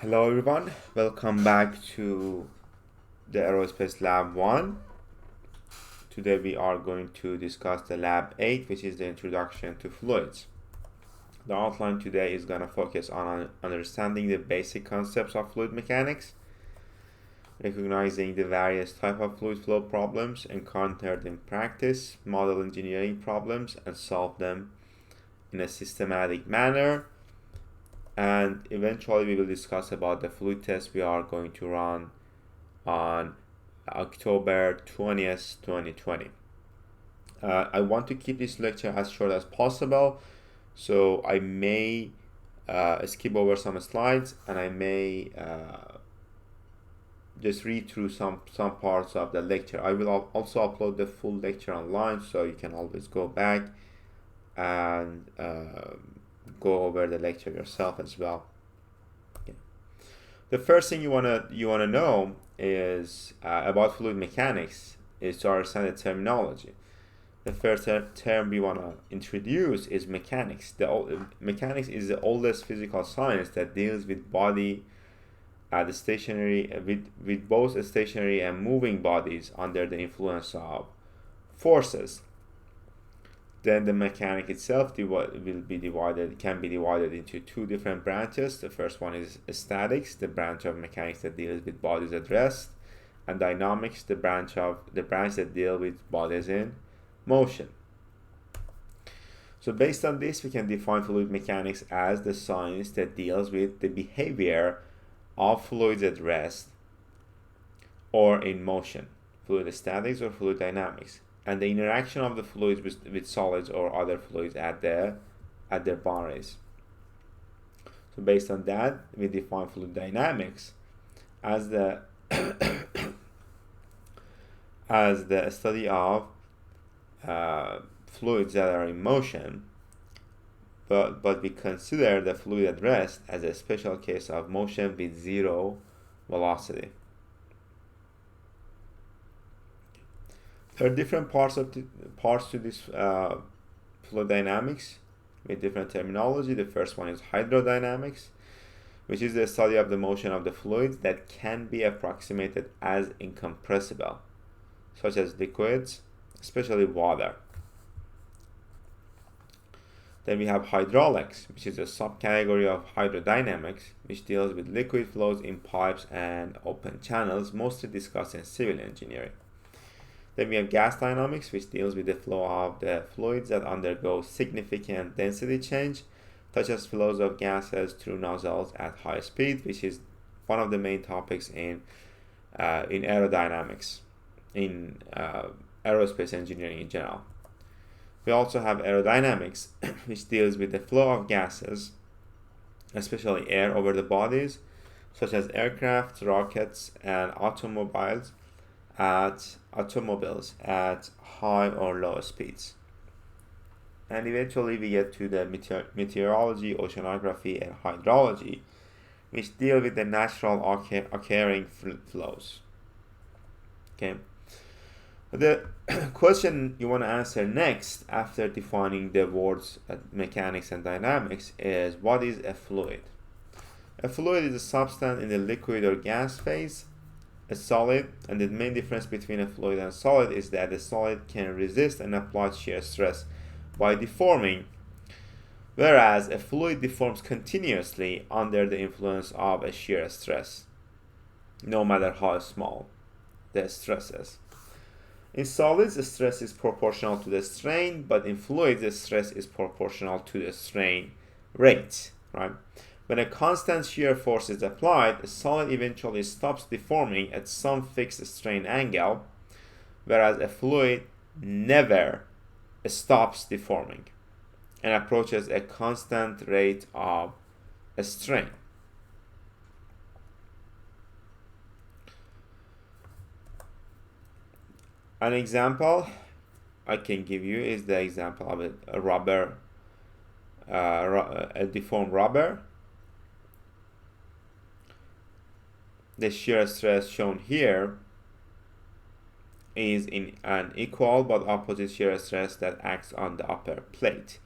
Hello everyone, welcome back to the Aerospace Lab 1. Today we are going to discuss the Lab 8, which is the Introduction to Fluids. The outline today is going to focus on understanding the basic concepts of fluid mechanics, recognizing the various types of fluid flow problems encountered in practice, model engineering problems, and solve them in a systematic manner. And eventually we will discuss about the fluid test we are going to run on October 20th, 2020. I want to keep this lecture as short as possible, so I may skip over some slides and I may just read through some parts of the lecture. I will also upload the full lecture online, so you can always go back and go over the lecture yourself as well. Okay. The first thing you wanna know is about fluid mechanics is to understand the terminology. The first term we wanna introduce is mechanics. Mechanics is the oldest physical science that deals with body, the stationary with both stationary and moving bodies under the influence of forces. Then the mechanic itself can be divided into two different branches. The first one is statics, the branch of mechanics that deals with bodies at rest, and dynamics, the branch that deals with bodies in motion. So based on this, we can define fluid mechanics as the science that deals with the behavior of fluids at rest or in motion, fluid statics or fluid dynamics, and the interaction of the fluids with solids or other fluids at their boundaries. So based on that, we define fluid dynamics as the as the study of fluids that are in motion, but we consider the fluid at rest as a special case of motion with zero velocity. There are different parts to this fluid dynamics with different terminology. The first one is hydrodynamics, which is the study of the motion of the fluids that can be approximated as incompressible, such as liquids, especially water. Then we have hydraulics, which is a subcategory of hydrodynamics, which deals with liquid flows in pipes and open channels, mostly discussed in civil engineering. Then we have gas dynamics, which deals with the flow of the fluids that undergo significant density change, such as flows of gases through nozzles at high speed, which is one of the main topics in aerodynamics, in aerospace engineering in general. We also have aerodynamics, which deals with the flow of gases, especially air, over the bodies, such as aircraft, rockets, and automobiles at high or low speeds. And eventually we get to the meteorology, oceanography, and hydrology, which deal with the natural occurring flows. Okay. The question you want to answer next after defining the words mechanics and dynamics is, what is a fluid? A fluid is a substance in the liquid or gas phase, a solid, and the main difference between a fluid and a solid is that the solid can resist and apply shear stress by deforming, whereas a fluid deforms continuously under the influence of a shear stress, no matter how small the stress is. In solids, the stress is proportional to the strain, but in fluids, the stress is proportional to the strain rate, right? When a constant shear force is applied, a solid eventually stops deforming at some fixed strain angle, whereas a fluid never stops deforming and approaches a constant rate of a strain. An example I can give you is the example of a rubber, a deformed rubber. The shear stress shown here is in an equal but opposite shear stress that acts on the upper plate.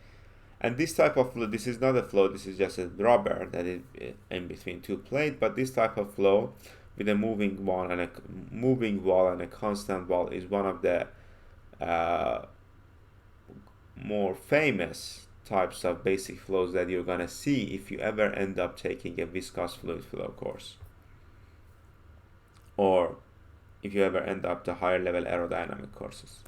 And this type of flow, this is not a flow, this is just a rubber that is in between two plates. But this type of flow with a moving wall and a constant wall is one of the more famous types of basic flows that you're gonna see if you ever end up taking a viscous fluid flow course, or if you ever end up the higher level aerodynamic courses.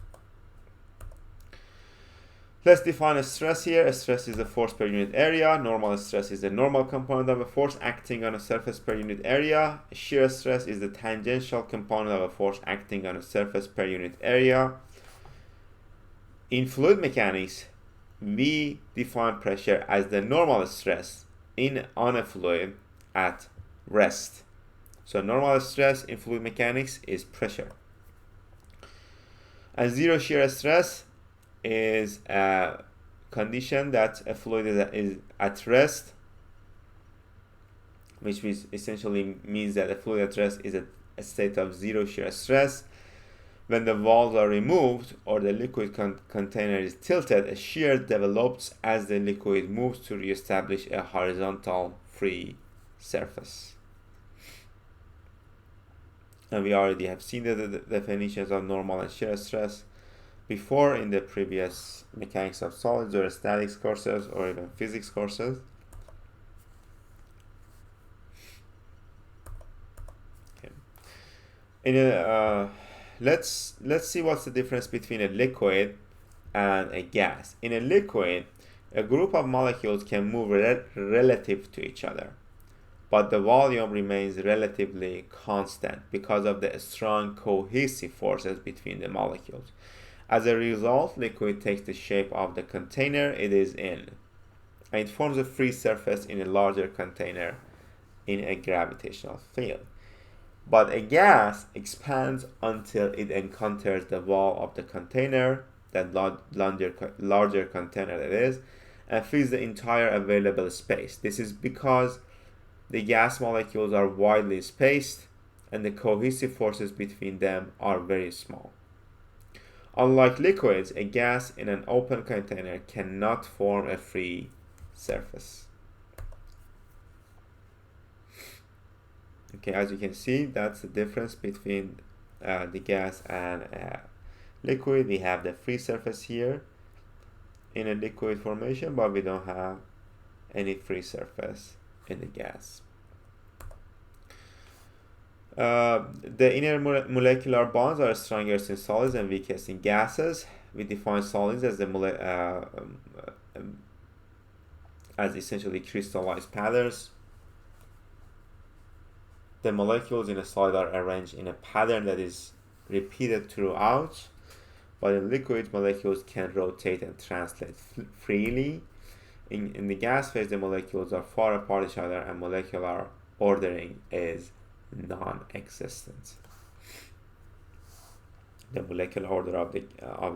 Let's define a stress here. A stress is the force per unit area. Normal stress is the normal component of a force acting on a surface per unit area. Shear stress is the tangential component of a force acting on a surface per unit area. In fluid mechanics, we define pressure as the normal stress on a fluid at rest. So normal stress in fluid mechanics is pressure. And zero shear stress is a condition that a fluid is at rest, which essentially means that a fluid at rest is a state of zero shear stress. When the walls are removed or the liquid container is tilted, a shear develops as the liquid moves to reestablish a horizontal free surface. And we already have seen the definitions of normal and shear stress before in the previous mechanics of solids or statics courses or even physics courses. Okay. Let's see what's the difference between a liquid and a gas. In a liquid, a group of molecules can move relative to each other, but the volume remains relatively constant because of the strong cohesive forces between the molecules. As a result, liquid takes the shape of the container it is in, and it forms a free surface in a larger container in a gravitational field. But a gas expands until it encounters the wall of the container, that larger container that is, and fills the entire available space. This is because the gas molecules are widely spaced and the cohesive forces between them are very small. Unlike liquids, a gas in an open container cannot form a free surface. Okay, as you can see, that's the difference between the gas and liquid. We have the free surface here in a liquid formation, but we don't have any free surface in the gas. The inner molecular bonds are strongest in solids and weakest in gases. We define solids as as essentially crystallized patterns. The molecules in a solid are arranged in a pattern that is repeated throughout, but in liquid, molecules can rotate and translate freely. In the gas phase, the molecules are far apart each other and molecular ordering is non-existent. The molecular order of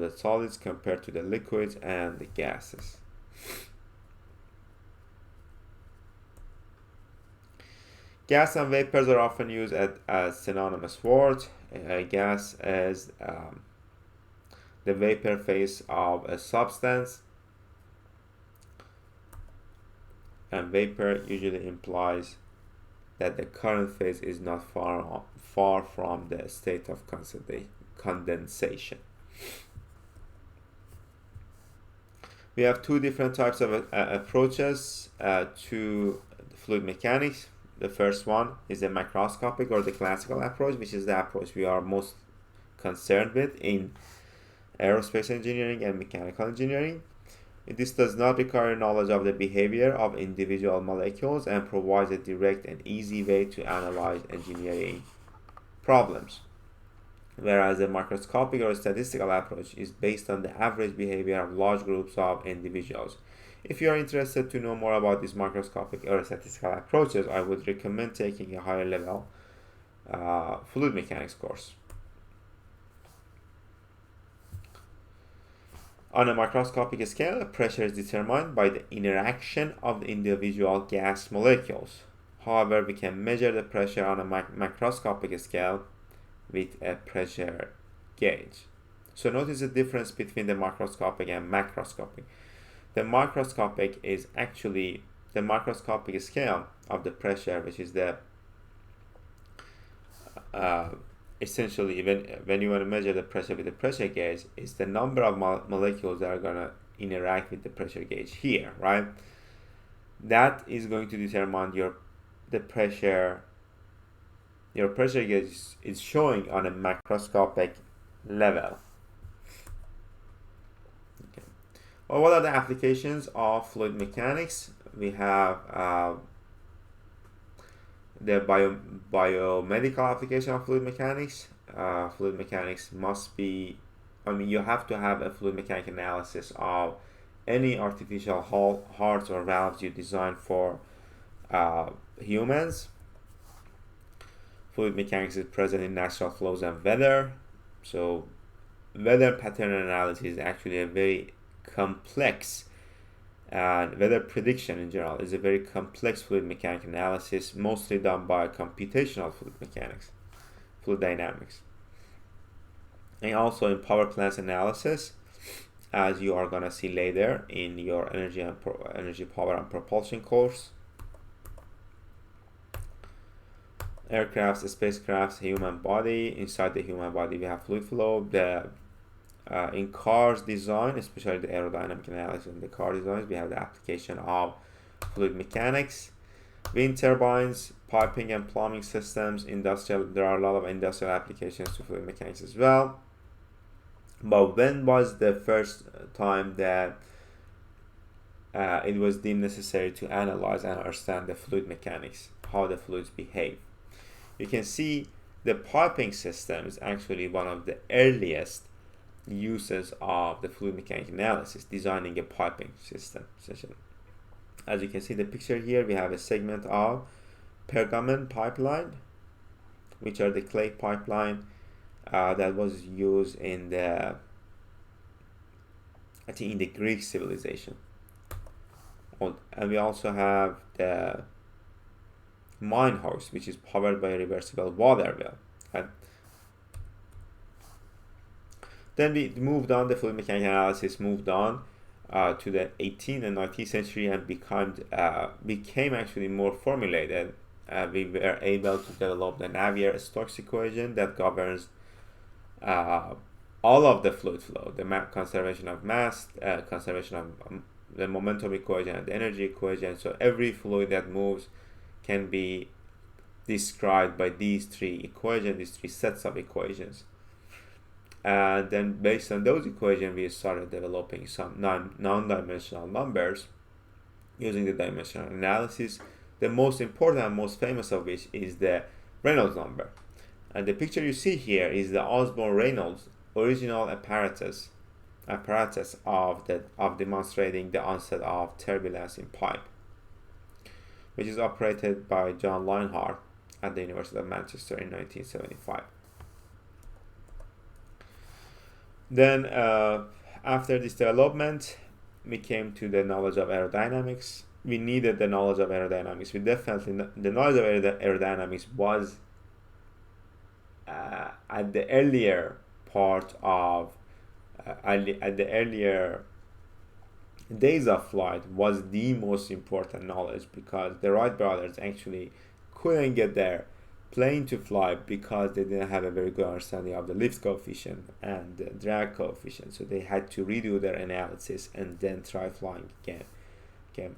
the solids compared to the liquids and the gases. Gas and vapors are often used as synonymous words. Gas is the vapor phase of a substance, and vapor usually implies that the current phase is not far from the state of condensation. We have two different types of approaches to fluid mechanics. The first one is the macroscopic or the classical approach, which is the approach we are most concerned with in aerospace engineering and mechanical engineering. This does not require knowledge of the behavior of individual molecules and provides a direct and easy way to analyze engineering problems. Whereas the macroscopic or statistical approach is based on the average behavior of large groups of individuals. If you are interested to know more about these macroscopic or statistical approaches, I would recommend taking a higher level fluid mechanics course. On a macroscopic scale, pressure is determined by the interaction of the individual gas molecules. However, we can measure the pressure on a macroscopic scale with a pressure gauge. So notice the difference between the macroscopic and macroscopic. the microscopic is actually the microscopic scale of the pressure, which is the essentially when you want to measure the pressure with the pressure gauge, is the number of molecules that are going to interact with the pressure gauge here, right? That is going to determine your pressure gauge is showing on a macroscopic level. Okay. Well, what are the applications of fluid mechanics? We have the biomedical application of fluid mechanics. Fluid mechanics must be, you have to have a fluid mechanic analysis of any artificial hearts or valves you design for humans. Fluid mechanics is present in natural flows and weather. So weather pattern analysis is actually a very complex, and weather prediction in general is a very complex fluid mechanic analysis, mostly done by computational fluid dynamics. And also in power plants analysis, as you are going to see later in your energy, power and propulsion course. Aircrafts, spacecrafts, human body. Inside the human body we have fluid flow. In cars design, especially the aerodynamic analysis in the car designs, we have the application of fluid mechanics. Wind turbines, piping and plumbing systems, there are a lot of industrial applications to fluid mechanics as well. But when was the first time that it was deemed necessary to analyze and understand the fluid mechanics, how the fluids behave? You can see the piping system is actually one of the earliest uses of the fluid mechanics analysis, designing a piping system. As you can see the picture here, we have a segment of pergamon pipeline, which are the clay pipeline that was used in the Greek civilization. And we also have the mine house, which is powered by a reversible water wheel. Okay. Then we moved on, the fluid mechanics analysis moved on to the 18th and 19th century and became actually more formulated. We were able to develop the Navier-Stokes equation that governs all of the fluid flow, the conservation of mass, conservation of the momentum equation and the energy equation. So every fluid that moves can be described by these three sets of equations. And then based on those equations, we started developing some non-dimensional numbers using the dimensional analysis. The most important and most famous of which is the Reynolds number. And the picture you see here is the Osborne-Reynolds original apparatus of demonstrating the onset of turbulence in pipe, which is operated by John Lienhard at the University of Manchester in 1975. Then after this development, we came to the knowledge of aerodynamics. We needed the knowledge of aerodynamics. The knowledge of aerodynamics was at the earlier part of at the earlier days of flight was the most important knowledge, because the Wright brothers actually couldn't get their plane to fly because they didn't have a very good understanding of the lift coefficient and the drag coefficient. So they had to redo their analysis and then try flying again. Okay.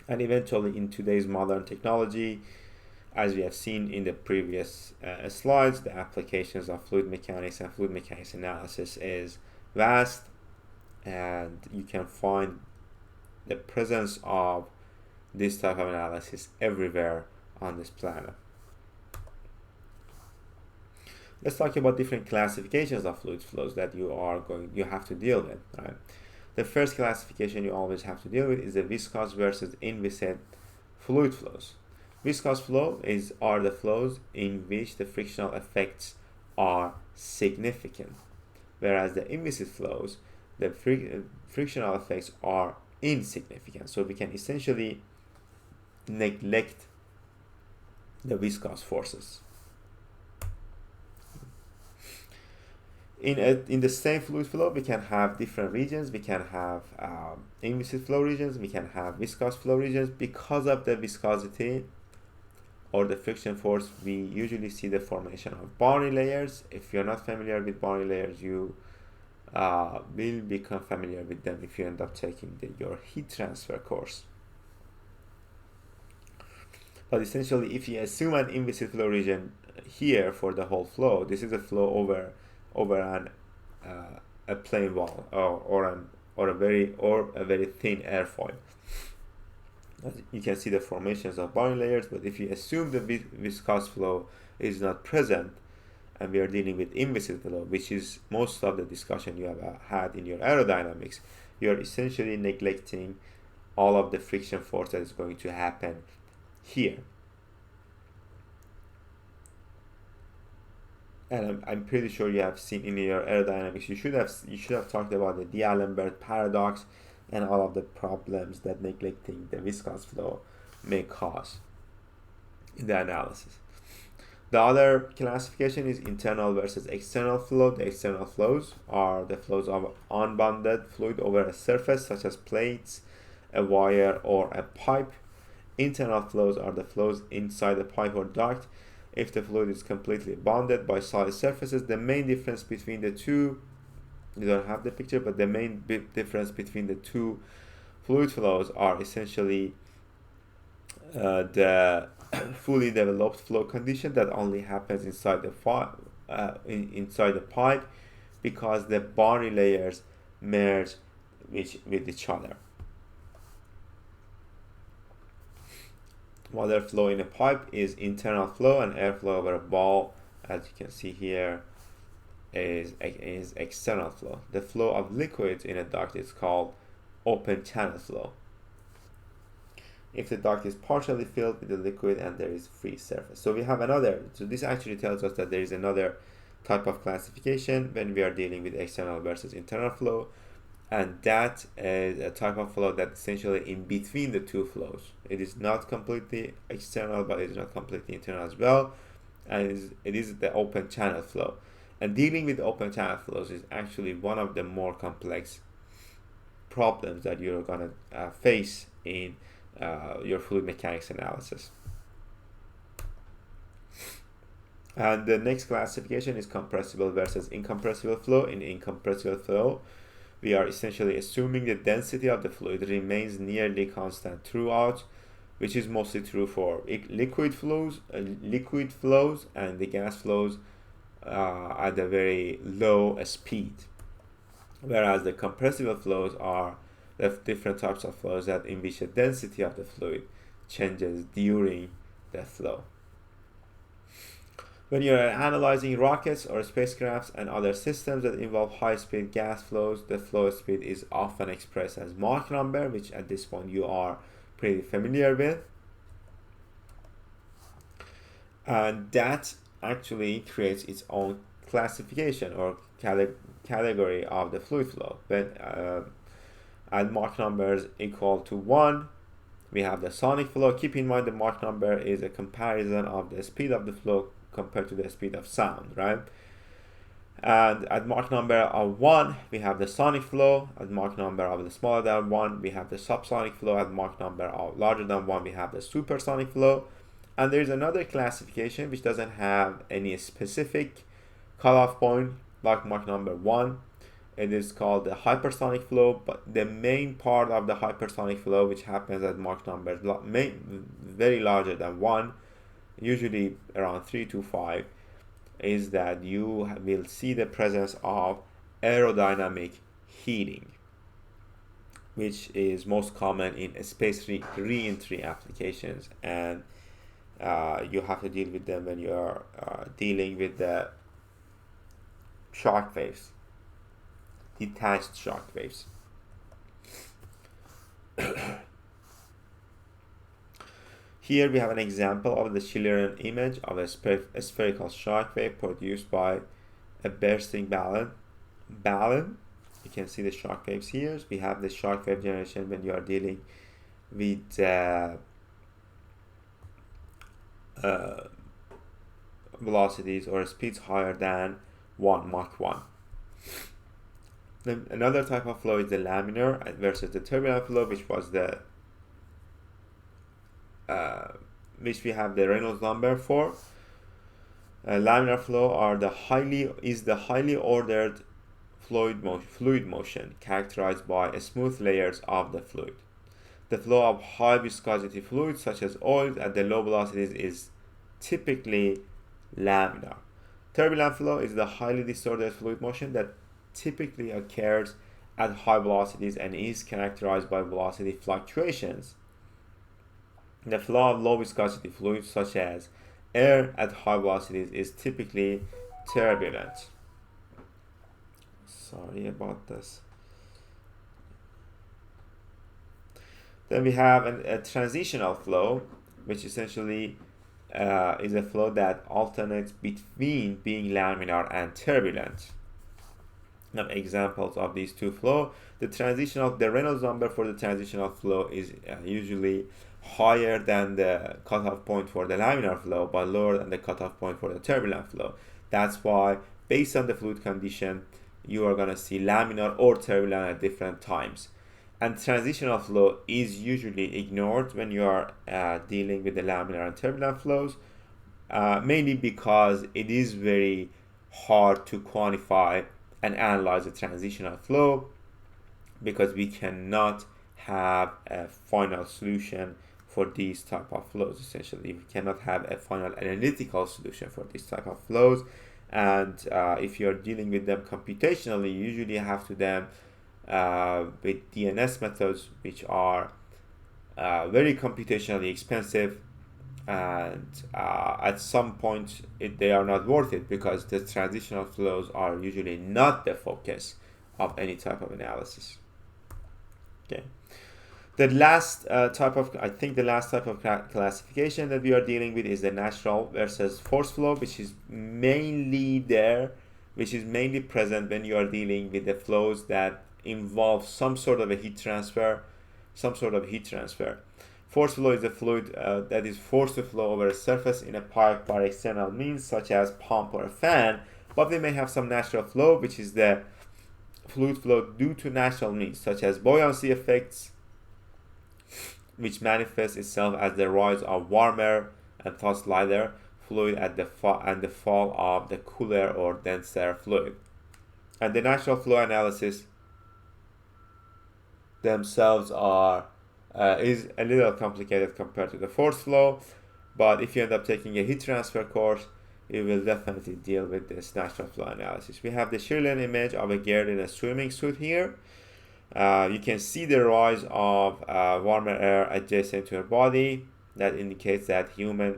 And eventually in today's modern technology, as we have seen in the previous slides, the applications of fluid mechanics and fluid mechanics analysis is vast, and you can find the presence of this type of analysis everywhere on this planet. Let's talk about different classifications of fluid flows that you have to deal with. Right? The first classification you always have to deal with is the viscous versus inviscid fluid flows. Viscous flow are the flows in which the frictional effects are significant, whereas the inviscid flows, the frictional effects are insignificant. So we can essentially neglect the viscous forces. In the same fluid flow, we can have different regions. We can have inviscid flow regions. We can have viscous flow regions. Because of the viscosity or the friction force, we usually see the formation of boundary layers. If you're not familiar with boundary layers, you will become familiar with them if you end up taking your heat transfer course. But essentially, if you assume an inviscid flow region here for the whole flow, this is a flow over a plane wall or a very thin airfoil. As you can see the formations of boundary layers, but if you assume the viscous flow is not present, and we are dealing with inviscid flow, which is most of the discussion you have had in your aerodynamics, you are essentially neglecting all of the friction force that is going to happen here. And I'm pretty sure you have seen in your aerodynamics, you should have talked about the D'Alembert paradox and all of the problems that neglecting the viscous flow may cause in the analysis. The other classification is internal versus external flow. The external flows are the flows of unbonded fluid over a surface such as plates, a wire, or a pipe. Internal flows are the flows inside a pipe or duct. If the fluid is completely bonded by solid surfaces, the main difference between the two, you don't have the picture, but the main difference between the two fluid flows are essentially the fully developed flow condition that only happens inside the pipe because the boundary layers merge with each other. Water flow in a pipe is internal flow, and airflow over a ball, as you can see here, is external flow. The flow of liquids in a duct is called open channel flow. If the duct is partially filled with the liquid and there is free surface. So this actually tells us that there is another type of classification when we are dealing with external versus internal flow, and that is a type of flow that's essentially in between the two flows. It is not completely external, but it is not completely internal as well, and it is the open channel flow. And dealing with open channel flows is actually one of the more complex problems that you're going to face in your fluid mechanics analysis. And the next classification is compressible versus incompressible flow. In incompressible flow, we are essentially assuming the density of the fluid remains nearly constant throughout, which is mostly true for liquid flows, and the gas flows at a very low speed. Whereas the compressible flows are the different types of flows in which the density of the fluid changes during the flow. When you are analyzing rockets or spacecrafts and other systems that involve high-speed gas flows, the flow speed is often expressed as Mach number, which at this point you are pretty familiar with. And that actually creates its own classification or category of the fluid flow. When at Mach numbers equal to 1, we have the sonic flow. Keep in mind the Mach number is a comparison of the speed of the flow compared to the speed of sound, right? And at Mach number of 1, we have the sonic flow. At Mach number of the smaller than 1, we have the subsonic flow. At Mach number of larger than 1, we have the supersonic flow. And there's another classification which doesn't have any specific cutoff point like Mach number 1. It is called the hypersonic flow, but the main part of the hypersonic flow, which happens at Mach numbers very larger than 1, usually around 3 to 5, is that you will see the presence of aerodynamic heating, which is most common in space re-entry applications, and you have to deal with them when you are dealing with the shock waves, detached shock waves. Here we have an example of the Schillerian image of a spherical shock wave produced by a bursting balloon. You can see the shock waves here. We have the shock wave generation when you are dealing with velocities or speeds higher than Mach 1. Then another type of flow is the laminar versus the turbulent flow, which was the which we have the Reynolds number for. Laminar flow is the highly ordered fluid motion characterized by smooth layers of the fluid. The flow of high viscosity fluids such as oils at the low velocities is typically laminar. Turbulent flow is the highly distorted fluid motion that typically occurs at high velocities and is characterized by velocity fluctuations. The flow of low viscosity fluids such as air at high velocities is typically turbulent. Sorry about this. Then we have a transitional flow, which essentially is a flow that alternates between being laminar and turbulent. Now, examples of these two flows: the Reynolds number for the transitional flow is usually higher than the cutoff point for the laminar flow, but lower than the cutoff point for the turbulent flow. That's why, based on the fluid condition, you are going to see laminar or turbulent at different times. And transitional flow is usually ignored when you are dealing with the laminar and turbulent flows, mainly because it is very hard to quantify and analyze the transitional flow, because we cannot have a final solution for these type of flows. Essentially, we cannot have a final analytical solution for these type of flows, and if you are dealing with them computationally, you usually have to them with DNS methods, which are very computationally expensive, and at some point they are not worth it, because the transitional flows are usually not the focus of any type of analysis. Okay. The last type of classification that we are dealing with is the natural versus forced flow, which is mainly present when you are dealing with the flows that involve some sort of heat transfer. Forced flow is a fluid that is forced to flow over a surface in a pipe by external means, such as pump or a fan, but we may have some natural flow, which is the fluid flow due to natural means, such as buoyancy effects, which manifests itself as the rise of warmer and thus lighter fluid at the fall of the cooler or denser fluid. And the natural flow analysis themselves is a little complicated compared to the forced flow, but if you end up taking a heat transfer course, you will definitely deal with this natural flow analysis. We have the Schirlen image of a girl in a swimming suit here. You can see the rise of warmer air adjacent to her body. That indicates that human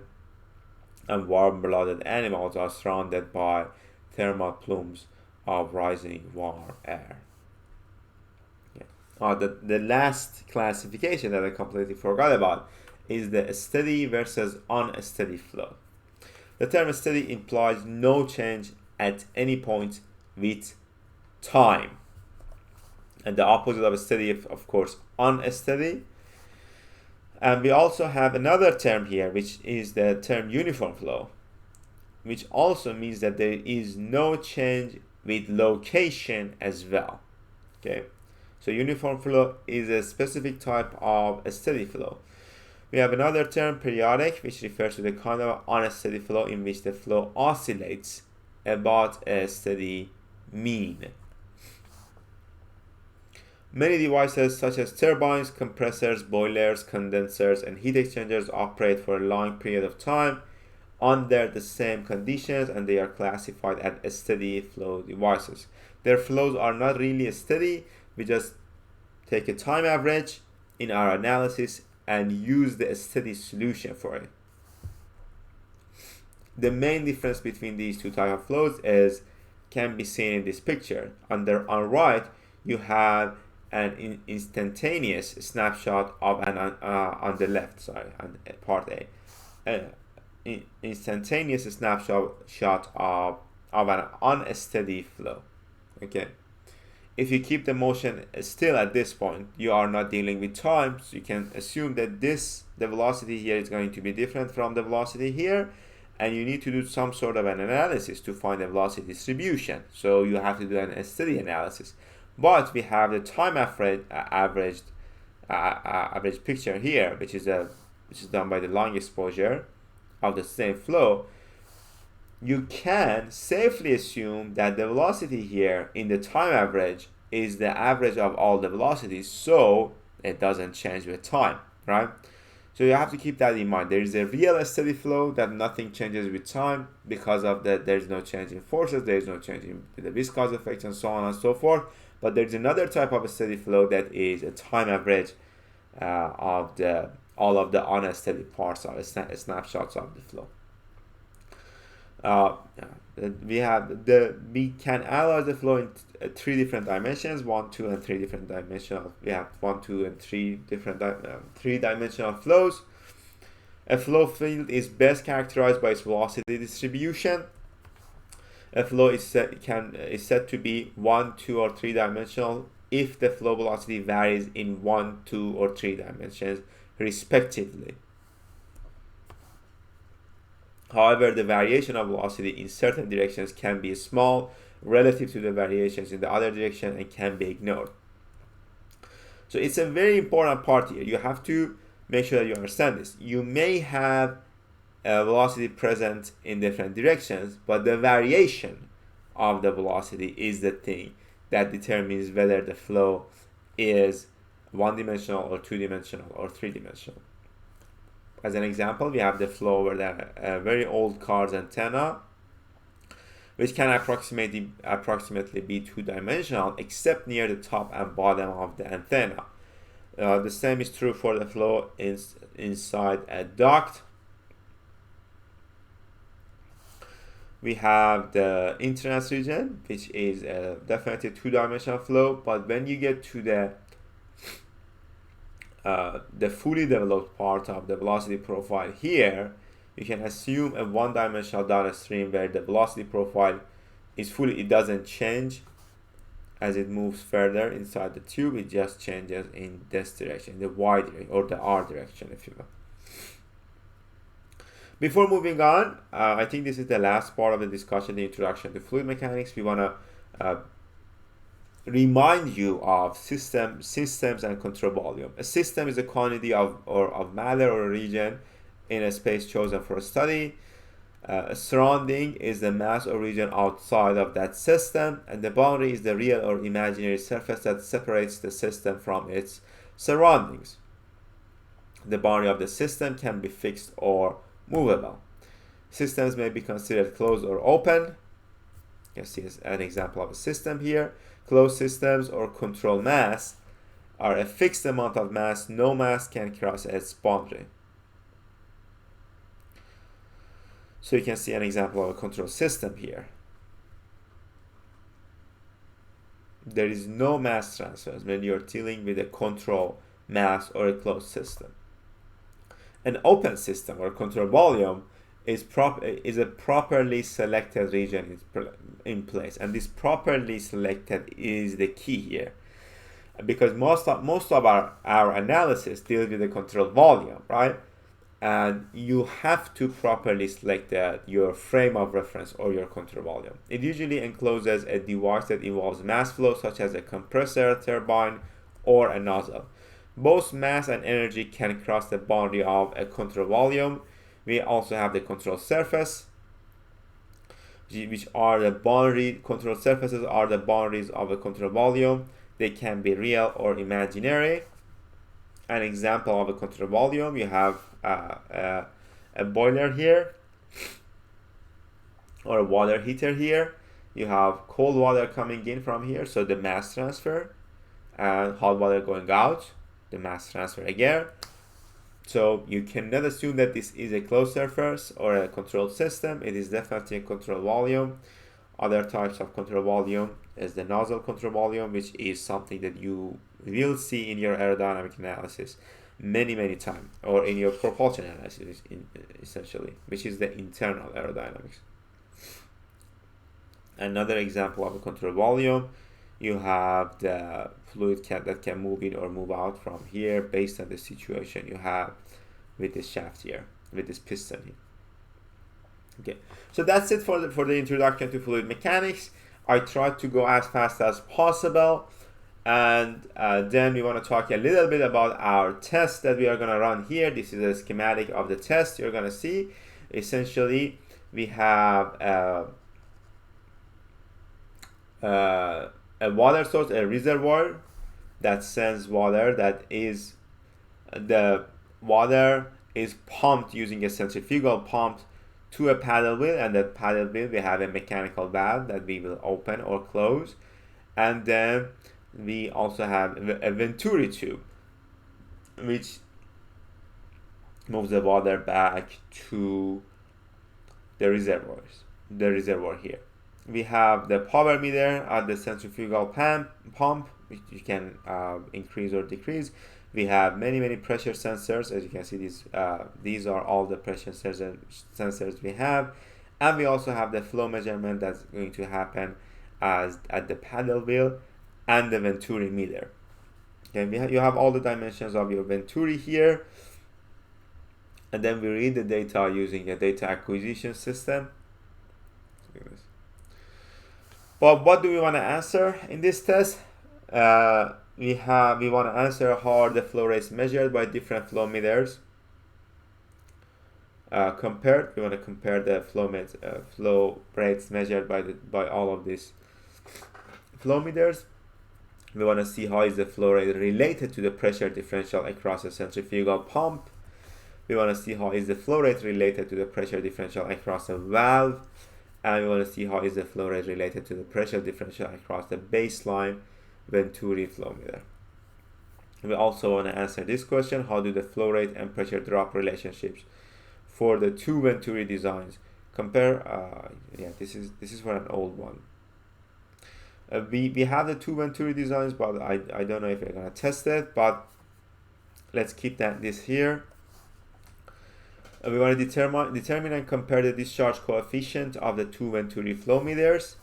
and warm-blooded animals are surrounded by thermal plumes of rising warm air. The last classification that I completely forgot about is the steady versus unsteady flow. The term steady implies no change at any point with time. And the opposite of steady, of course, unsteady. And we also have another term here, which is the term uniform flow, which also means that there is no change with location as well. Okay. So uniform flow is a specific type of a steady flow. We have another term, periodic, which refers to the kind of unsteady flow in which the flow oscillates about a steady mean. Many devices such as turbines, compressors, boilers, condensers, and heat exchangers operate for a long period of time under the same conditions, and they are classified as steady flow devices. Their flows are not really steady. We just take a time average in our analysis and use the steady solution for it. The main difference between these two types of flows can be seen in this picture. On right, you have an instantaneous snapshot of on the left, on part A, instantaneous snapshot of an unsteady flow. Okay. If you keep the motion still at this point, you are not dealing with time, so you can assume that the velocity here is going to be different from the velocity here, and you need to do some sort of an analysis to find the velocity distribution. So you have to do a steady analysis. But we have the time average picture here, which is done by the long exposure of the same flow. You can safely assume that the velocity here in the time average is the average of all the velocities, so it doesn't change with time, right? So you have to keep that in mind. There is a real steady flow that nothing changes with time because of that. There's no change in forces, there is no change in the viscous effects, and so on and so forth. But there's another type of a steady flow that is a time average of all of the unsteady parts of snapshots of the flow. We can analyze the flow in three different dimensions: 1, 2, and 3 different dimensional. We have 1, 2, and 3 different three-dimensional flows. A flow field is best characterized by its velocity distribution. A flow is said to be 1, 2, or 3 dimensional if the flow velocity varies in 1, 2, or 3 dimensions respectively. However, the variation of velocity in certain directions can be small relative to the variations in the other direction and can be ignored. So it's a very important part here. You have to make sure that you understand this. You may have a velocity present in different directions, but the variation of the velocity is the thing that determines whether the flow is one-dimensional or two-dimensional or three-dimensional. As an example, we have the flow over the very old car's antenna, which can approximately be two-dimensional, except near the top and bottom of the antenna. The same is true for the flow inside a duct. We have the interference region, which is definitely two-dimensional flow, but when you get to the fully developed part of the velocity profile here, you can assume a one-dimensional downstream where the velocity profile is fully, it doesn't change as it moves further inside the tube, it just changes in this direction, the Y direction, or the R direction, if you will. Before moving on, I think this is the last part of the discussion, the introduction to fluid mechanics. We want to remind you of systems and control volume. A system is a quantity of matter or a region in a space chosen for a study. A surrounding is the mass or region outside of that system, and the boundary is the real or imaginary surface that separates the system from its surroundings. The boundary of the system can be fixed or movable. Systems may be considered closed or open. You can see an example of a system here. Closed systems or control mass are a fixed amount of mass. No mass can cross its boundary. So you can see an example of a control system here. There is no mass transfers when you're dealing with a control mass or a closed system. An open system or control volume is a properly selected region in place, and this properly selected is the key here, because most of our analysis deals with the control volume, right? And you have to properly select your frame of reference or your control volume. It usually encloses a device that involves mass flow, such as a compressor, turbine, or a nozzle. Both mass and energy can cross the boundary of a control volume. We also have the control surface, which are the boundary. Control surfaces are the boundaries of a control volume. They can be real or imaginary. An example of a control volume, you have a boiler here, or a water heater here. You have cold water coming in from here, so the mass transfer, and hot water going out, the mass transfer again. So you cannot assume that this is a closed surface or a controlled system. It is definitely a control volume. Other types of control volume is the nozzle control volume, which is something that you will see in your aerodynamic analysis many times, or in your propulsion analysis essentially, which is the internal aerodynamics. Another example of a control volume, you have the fluid that can move in or move out from here based on the situation you have with this shaft here, with this piston here. Okay, so that's it for the introduction to fluid mechanics. I tried to go as fast as possible, and then we want to talk a little bit about our test that we are going to run here. This is a schematic of the test you're going to see. Essentially, we have a water source, a reservoir that sends water. That is, the water is pumped using a centrifugal pump to a paddle wheel, and that paddle wheel we have a mechanical valve that we will open or close, and then we also have a venturi tube which moves the water back to the reservoir here. We have the power meter at the centrifugal pump, which you can increase or decrease. We have many pressure sensors. As you can see, these are all the pressure sensors we have, and we also have the flow measurement that's going to happen at the paddle wheel and the venturi meter. Okay, you have all the dimensions of your venturi here, and then we read the data using a data acquisition system. But what do we want to answer in this test? We want to answer how are the flow rates measured by different flow meters compared. We want to compare the flow rates measured by all of these flow meters. We want to see how is the flow rate related to the pressure differential across a centrifugal pump. We want to see how is the flow rate related to the pressure differential across a valve. And we want to see how is the flow rate related to the pressure differential across the baseline venturi flow meter. We also want to answer this question: how do the flow rate and pressure drop relationships for the two venturi designs compare? This is for an old one. We have the two venturi designs, but I don't know if we're gonna test it. But let's keep this here. We want to determine and compare the discharge coefficient of the two venturi flow meters,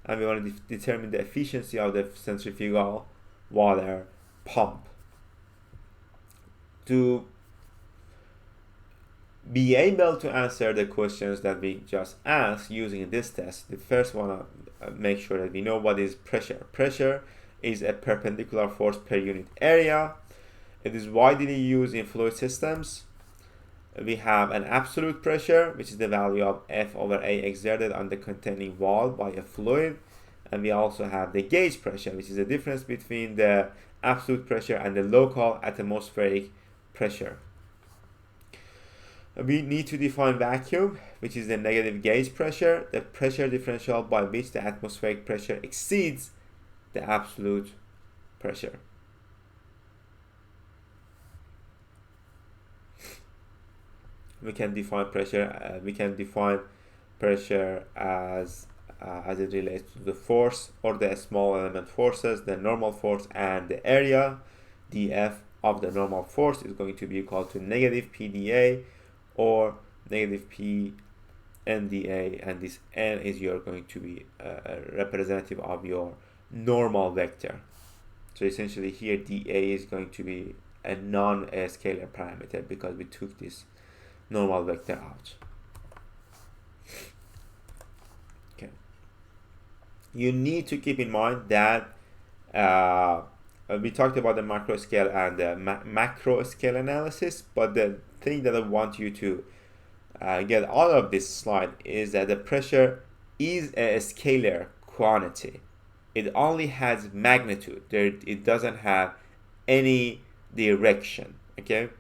and we want to determine the efficiency of the centrifugal water pump. To be able to answer the questions that we just asked using this test, the first one, make sure that we know what is pressure. Pressure is a perpendicular force per unit area. It is widely used in fluid systems. We have an absolute pressure, which is the value of F over A exerted on the containing wall by a fluid. And we also have the gauge pressure, which is the difference between the absolute pressure and the local atmospheric pressure. We need to define vacuum, which is the negative gauge pressure, the pressure differential by which the atmospheric pressure exceeds the absolute pressure. We can define pressure. As it relates to the force or the small element forces, the normal force and the area. dF of the normal force is going to be equal to negative PdA or negative P NdA, and this N is going to be a representative of your normal vector. So essentially here dA is going to be a non-scalar parameter because we took this normal vector out. Okay. You need to keep in mind that we talked about the macro scale and the macro scale analysis, but the thing that I want you to get out of this slide is that the pressure is a scalar quantity. It only has magnitude. It doesn't have any direction. Okay.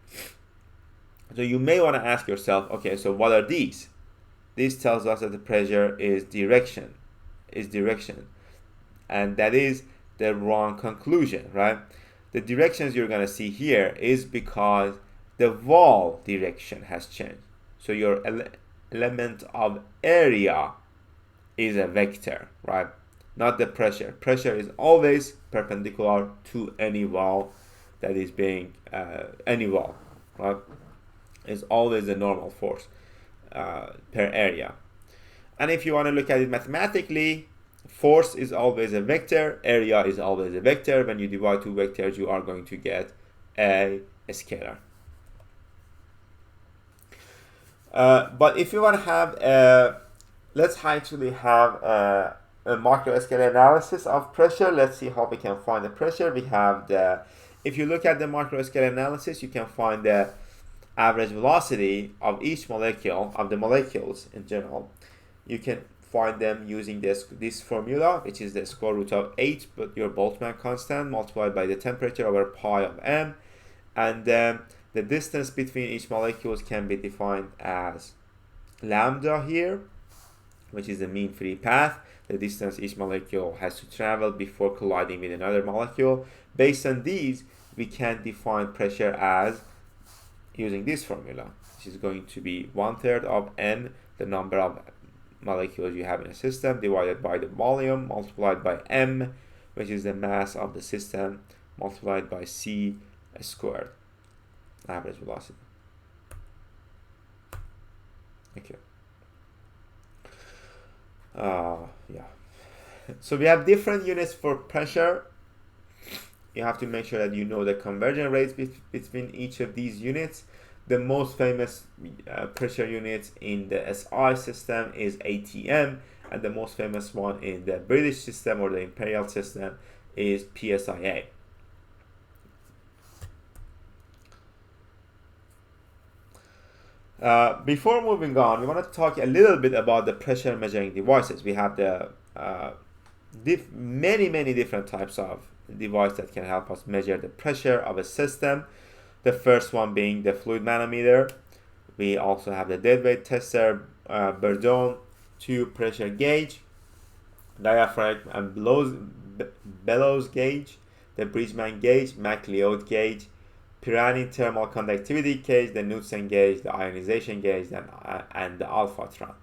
So you may want to ask yourself, okay, so what are these? This tells us that the pressure is direction, and that is the wrong conclusion, right? The directions you're going to see here is because the wall direction has changed. So your element of area is a vector, right? Not the pressure. Pressure is always perpendicular to any wall that is being any wall, right? Is always a normal force per area. And if you want to look at it mathematically, force is always a vector, area is always a vector. When you divide two vectors, you are going to get a scalar. But if you want to have let's actually have a macro scale analysis of pressure. Let's see how we can find the pressure. We have if you look at the macro scale analysis, you can find the average velocity of each molecule, of the molecules in general. You can find them using this formula, which is the square root of 8, but your Boltzmann constant multiplied by the temperature over pi of m. And the distance between each molecules can be defined as lambda here, which is the mean free path, the distance each molecule has to travel before colliding with another molecule. Based on these, we can define pressure as using this formula, which is going to be 1/3 of n, the number of molecules you have in a system, divided by the volume, multiplied by m, which is the mass of the system, multiplied by c squared, average velocity. Okay. Yeah. So we have different units for pressure. You have to make sure that you know the conversion rates between each of these units. The most famous pressure units in the SI system is ATM, and the most famous one in the British system or the imperial system is PSIA. Before moving on, we want to talk a little bit about the pressure measuring devices. We have the many different types of device that can help us measure the pressure of a system. The first one being the fluid manometer. We also have the deadweight tester, Bourdon tube pressure gauge, diaphragm and bellows gauge, the Bridgman gauge, MacLeod gauge, Pirani thermal conductivity gauge, the Knudsen gauge, the ionization gauge, and the alphatron.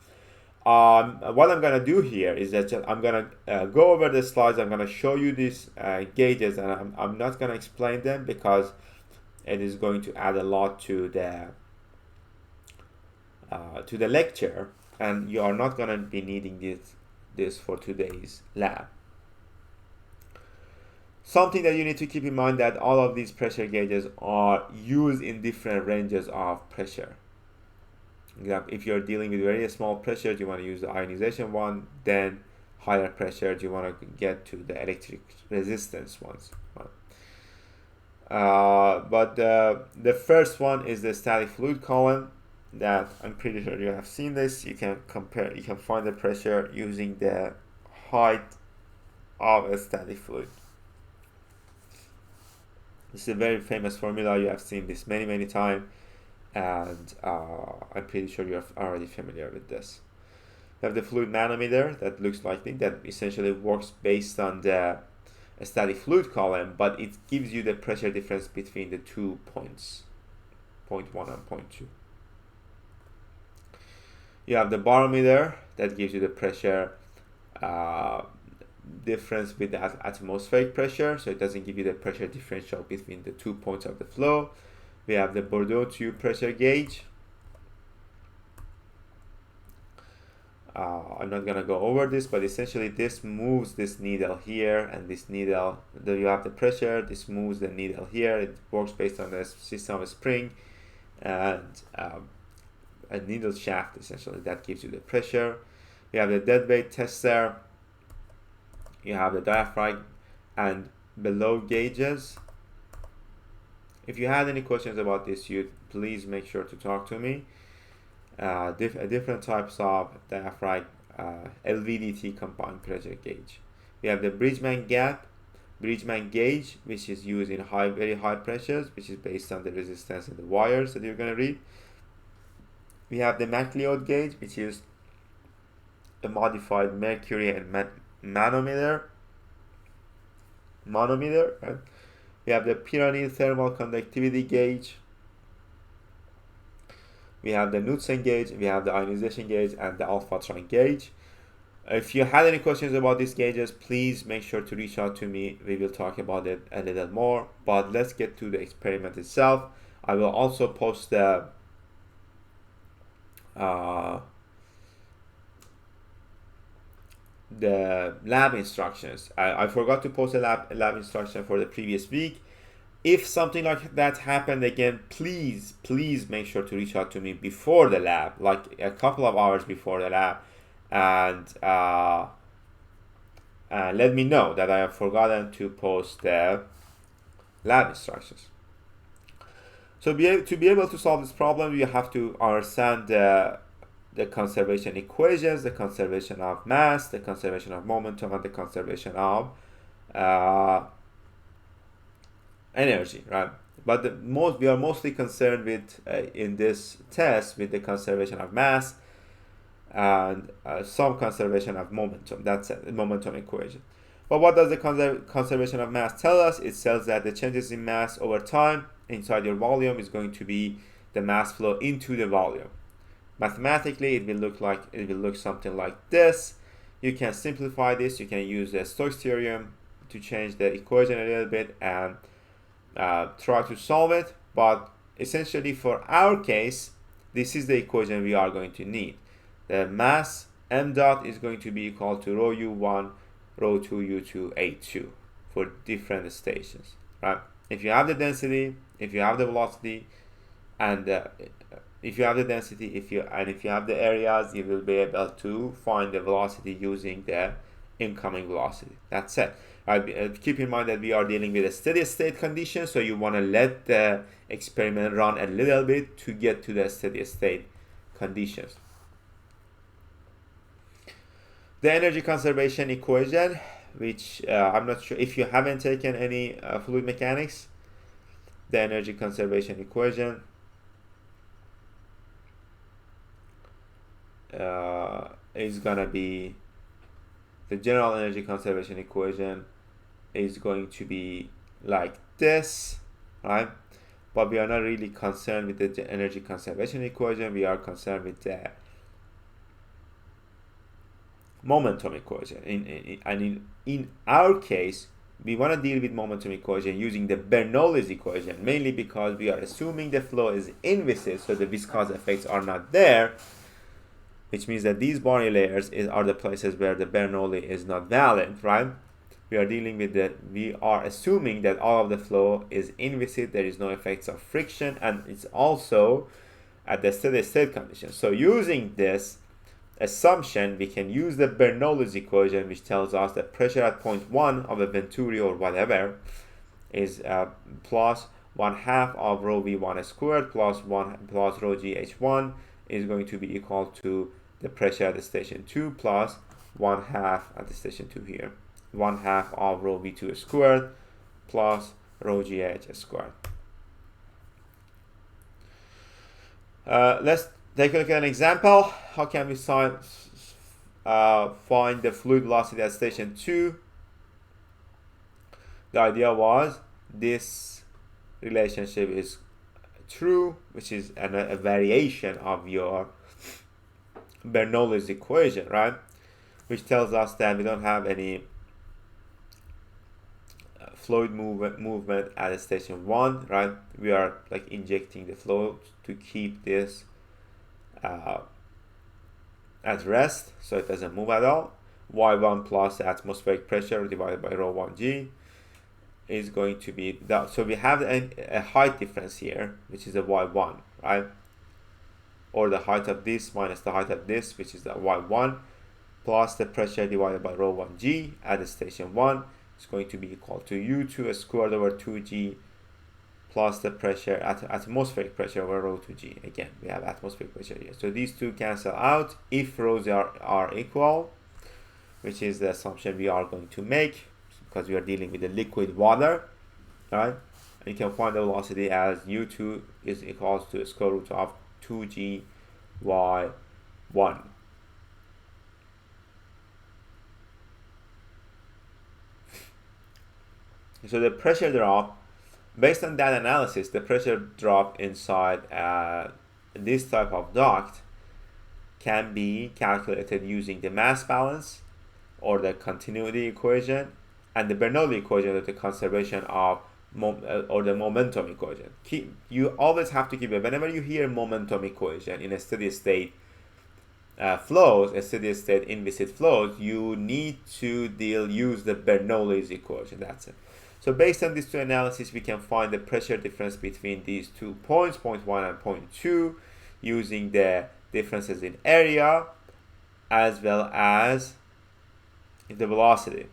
What I'm going to do here is that I'm going to go over the slides. I'm going to show you these gauges, and I'm not going to explain them because it is going to add a lot to the lecture, and you are not going to be needing this for today's lab. Something that you need to keep in mind that all of these pressure gauges are used in different ranges of pressure. If you're dealing with very small pressures, you want to use the ionization one. Then higher pressures, you want to get to the electric resistance ones. But the first one is the static fluid column. That I'm pretty sure you have seen this. You can compare. You can find the pressure using the height of a static fluid. This is a very famous formula. You have seen this many times, and I'm pretty sure you're already familiar with this. You have the fluid manometer that looks like this, that essentially works based on the static fluid column, but it gives you the pressure difference between the 2 points, point 1 and point 2. You have the barometer that gives you the pressure difference with the atmospheric pressure, so it doesn't give you the pressure differential between the 2 points of the flow. We have the Bourdon tube pressure gauge. I'm not gonna go over this, but essentially this moves this needle here, and this needle, you have the pressure, this moves the needle here. It works based on the system of spring and a needle shaft, essentially, that gives you the pressure. You have the deadweight tester. You have the diaphragm and below gauges. If you had any questions about this, you please make sure to talk to me. Different types of diaphragm, LVDT combined pressure gauge. We have the Bridgman gauge, which is used in very high pressures, which is based on the resistance in the wires that you're going to read. We have the MacLeod gauge, which is a modified mercury and manometer. Right? We have the Pirani thermal conductivity gauge. We have the Knudsen gauge, we have the ionization gauge, and the alphatron gauge. If you had any questions about these gauges, please make sure to reach out to me. We will talk about it a little more, but let's get to the experiment itself. I will also post the lab instructions. I forgot to post a lab instruction for the previous week, If something like that happened again, please make sure to reach out to me before the lab, like a couple of hours before the lab, and let me know that I have forgotten to post the lab instructions. So to be able to solve this problem, you have to understand the conservation equations, the conservation of mass, the conservation of momentum, and the conservation of energy, right? But we are mostly concerned with in this test with the conservation of mass and some conservation of momentum. That's a momentum equation. But what does the conservation of mass tell us? It tells that the changes in mass over time inside your volume is going to be the mass flow into the volume. Mathematically, it will look something like this. You can simplify this. You can use the Stokes theorem to change the equation a little bit and try to solve it. But essentially, for our case, this is the equation we are going to need. The mass m dot is going to be equal to rho u1, rho 2 u2, a2 for different stations, right? If you have the density, if you have the velocity, and if you have the density, if you have the areas, you will be able to find the velocity using the incoming velocity. That's it. Right? Keep in mind that we are dealing with a steady state condition, so you want to let the experiment run a little bit to get to the steady state conditions. The energy conservation equation, which I'm not sure if you haven't taken any fluid mechanics, the energy conservation equation is gonna be, the general energy conservation equation is going to be like this, right? But we are not really concerned with the energy conservation equation. We are concerned with the momentum equation. In our case, we want to deal with momentum equation using the Bernoulli's equation, mainly because we are assuming the flow is inviscid, so the viscous effects are not there, which means that these body layers are the places where the Bernoulli is not valid, right? We are assuming that all of the flow is inviscid, there is no effects of friction, and it's also at the steady state condition. So using this assumption, we can use the Bernoulli's equation, which tells us that pressure at point 1 of a venturi or whatever is plus 1/2 of rho v1 squared plus rho gh1 is going to be equal to the pressure at the station 2 plus 1/2 at the station 2 here, 1/2 of rho v2 squared plus rho gh squared. Let's take a look at an example. How can we find the fluid velocity at station 2? The idea was this relationship is true, which is a variation of your Bernoulli's equation, right? Which tells us that we don't have any fluid movement at station 1, right? We are like injecting the flow to keep this at rest, so it doesn't move at all. Y1 plus the atmospheric pressure divided by rho 1g is going to be that. So we have a height difference here, which is a y1, right? Or the height of this minus the height of this, which is the y1, plus the pressure divided by rho 1g at the station 1 is going to be equal to u2 squared over 2g plus the pressure at atmospheric pressure over rho 2g. Again, we have atmospheric pressure here. So these two cancel out if rho's are equal, which is the assumption we are going to make because we are dealing with the liquid water, right? And you can find the velocity as u2 is equals to the square root of 2g y1. So the pressure drop, based on that analysis, the pressure drop inside this type of duct can be calculated using the mass balance or the continuity equation and the Bernoulli equation of the conservation of or the momentum equation. You always have to keep it. Whenever you hear momentum equation in a steady state flows, a steady state inviscid flows, you need to use the Bernoulli's equation. That's it. So based on these two analyses, we can find the pressure difference between these 2 points, point 1 and point 2, using the differences in area as well as the velocity.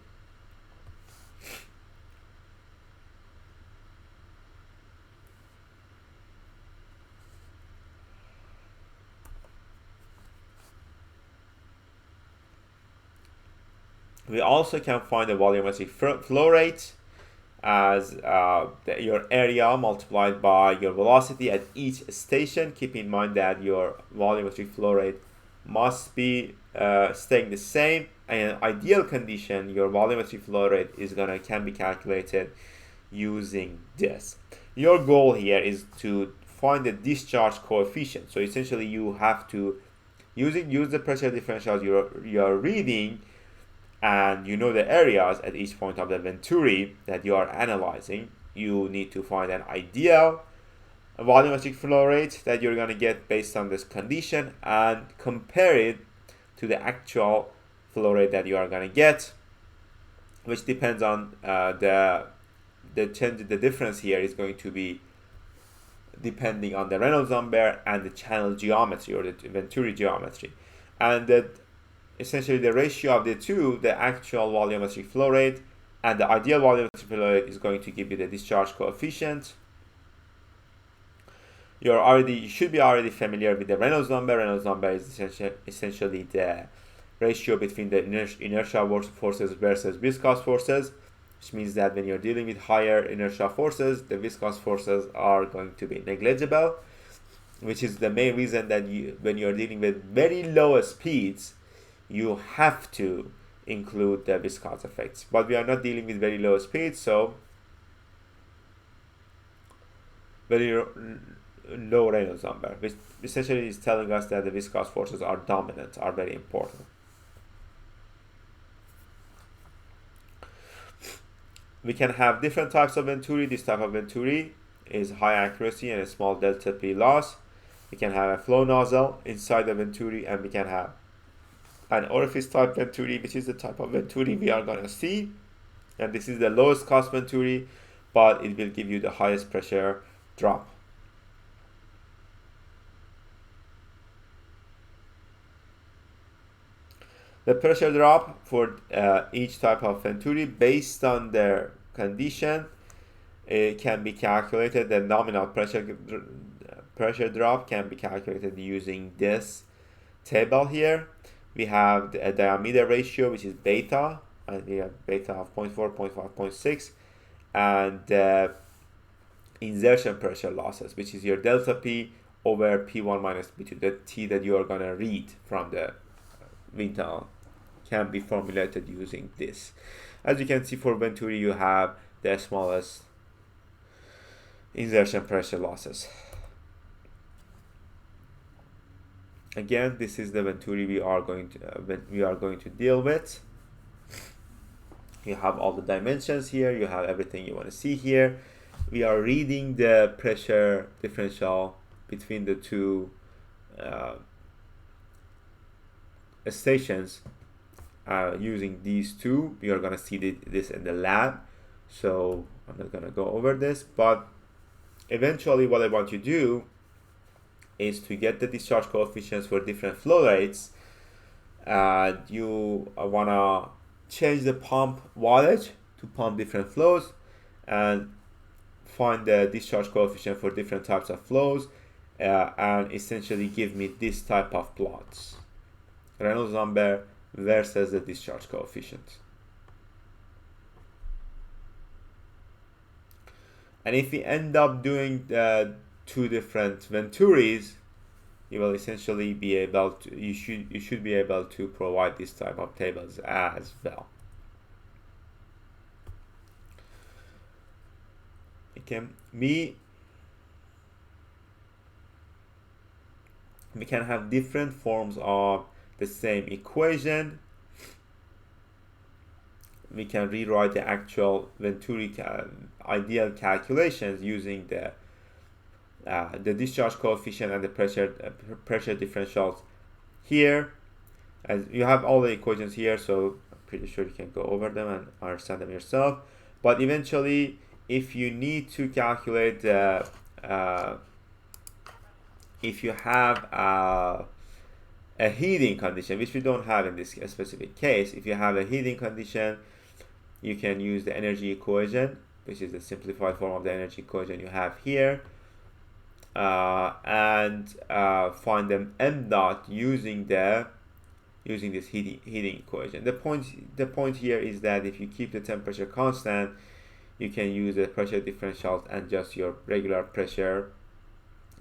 We also can find the volumetric flow rate as your area multiplied by your velocity at each station. Keep in mind that your volumetric flow rate must be staying the same. And in ideal condition, your volumetric flow rate can be calculated using this. Your goal here is to find the discharge coefficient. So essentially, you have to use the pressure differentials you're reading, and you know the areas at each point of the venturi that you are analyzing. You need to find an ideal volumetric flow rate that you're going to get based on this condition and compare it to the actual flow rate that you are going to get, which depends on the difference here is going to be depending on the Reynolds number and the channel geometry or the venturi geometry. And essentially the ratio of the two, the actual volumetric flow rate and the ideal volumetric flow rate, is going to give you the discharge coefficient. You should be already familiar with the Reynolds number. Reynolds number is essentially the ratio between the inertial forces versus viscous forces, which means that when you're dealing with higher inertial forces, the viscous forces are going to be negligible, which is the main reason that when you're dealing with very low speeds, you have to include the viscous effects. But we are not dealing with very low speeds, so very low Reynolds number, which essentially is telling us that the viscous forces are dominant, are very important. We can have different types of venturi. This type of venturi is high accuracy and a small delta P loss. We can have a flow nozzle inside the venturi, and we can have an orifice type venturi, which is the type of venturi we are going to see. And this is the lowest cost venturi, but it will give you the highest pressure drop. The pressure drop for each type of venturi based on their condition, it can be calculated. The nominal pressure drop can be calculated using this table here. We have a diameter ratio, which is beta, and we have beta of 0.4, 0.5, 0.6, and insertion pressure losses, which is your delta P over P1 minus P2, the T that you are going to read from the wind tunnel, can be formulated using this. As you can see, for venturi, you have the smallest insertion pressure losses. Again, this is the venturi we are going to deal with. You have all the dimensions here. You have everything you want to see here. We are reading the pressure differential between the two stations using these two. We are going to see this in the lab, so I'm not going to go over this, but eventually what I want you to do is to get the discharge coefficients for different flow rates. You want to change the pump wattage to pump different flows and find the discharge coefficient for different types of flows, and essentially give me this type of plots: Reynolds number versus the discharge coefficient. And if we end up doing two different venturis, you will essentially be able to, you should be able to provide this type of tables as well. Okay, we can have different forms of the same equation. We can rewrite the actual venturi ideal calculations using the discharge coefficient and the pressure differentials here. As you have all the equations here, so I'm pretty sure you can go over them and understand them yourself. But eventually, if you need to calculate the if you have a heating condition, which we don't have in this specific case, if you have a heating condition, you can use the energy equation, which is the simplified form of the energy equation you have here, and find the m dot using this heating equation. The point here is that if you keep the temperature constant, you can use the pressure differentials and just your regular pressure,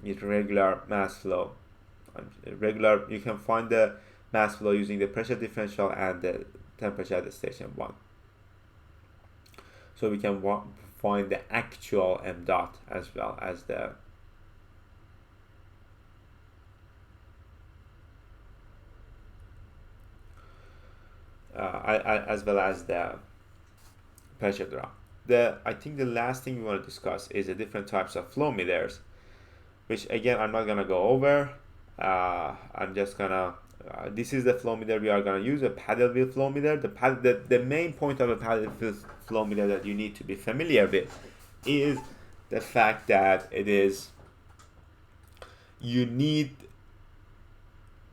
your regular mass flow. You can find the mass flow using the pressure differential and the temperature at the station 1. So we can find the actual m dot as well as the pressure drop. I think the last thing we want to discuss is the different types of flow meters, which again I'm not gonna go over. I'm just gonna this is the flow meter we are gonna use, a paddle wheel flow meter. The main point of a paddle wheel flow meter that you need to be familiar with is the fact that you need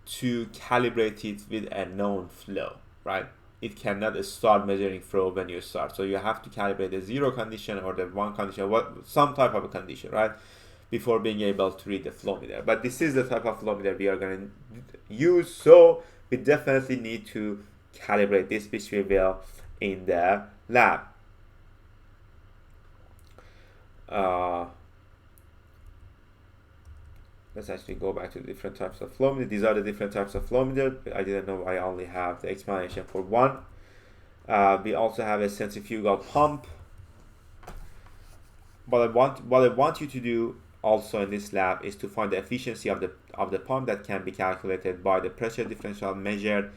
to calibrate it with a known flow, right? It cannot start measuring flow when you start. So you have to calibrate the 0 condition or the 1 condition, some type of a condition, right? Before being able to read the flow meter. But this is the type of flow meter we are going to use, so we definitely need to calibrate this, which we will in the lab. Let's actually go back to the different types of flow meter. These are the different types of flow meter. I didn't know I only have the explanation for one. We also have a centrifugal pump. What I want you to do also in this lab is to find the efficiency of the pump that can be calculated by the pressure differential measured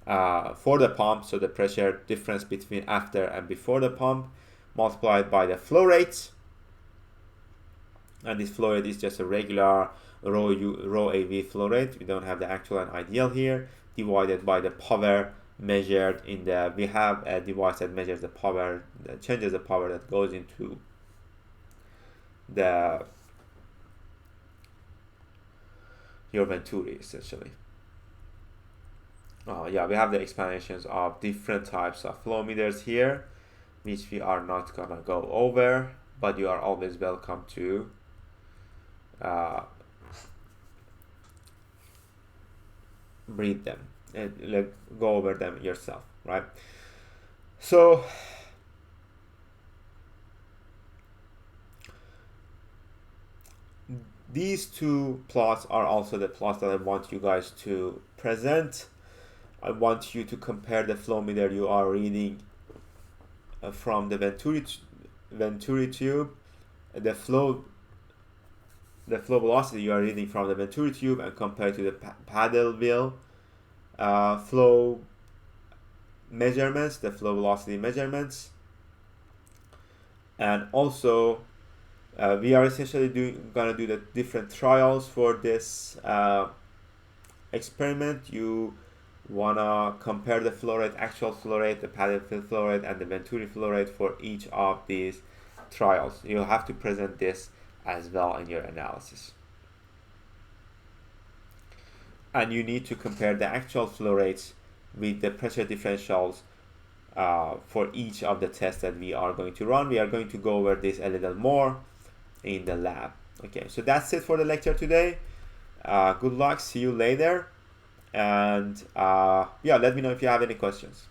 for the pump. So the pressure difference between after and before the pump multiplied by the flow rate. And this flow rate is just a regular rho AV flow rate. We don't have the actual and ideal here, divided by the power measured in the, we have a device that measures the power, that changes the power that goes into your venturi essentially. Yeah, we have the explanations of different types of flow meters here, which we are not gonna go over, but you are always welcome to read them and go over them yourself, right? So these two plots are also the plots that I want you guys to present. I want you to compare the flow meter you are reading from the venturi tube, the flow velocity you are reading from the venturi tube, and compare to the paddle wheel flow measurements, the flow velocity measurements. And also we are essentially gonna do the different trials for this experiment. You wanna compare the flow rate, actual flow rate, the paddle wheel flow rate, and the venturi flow rate for each of these trials. You have to present this as well in your analysis. And you need to compare the actual flow rates with the pressure differentials for each of the tests that we are going to run. We are going to go over this a little more in the lab. Okay, so that's it for the lecture today. Good luck, see you later. And yeah, let me know if you have any questions.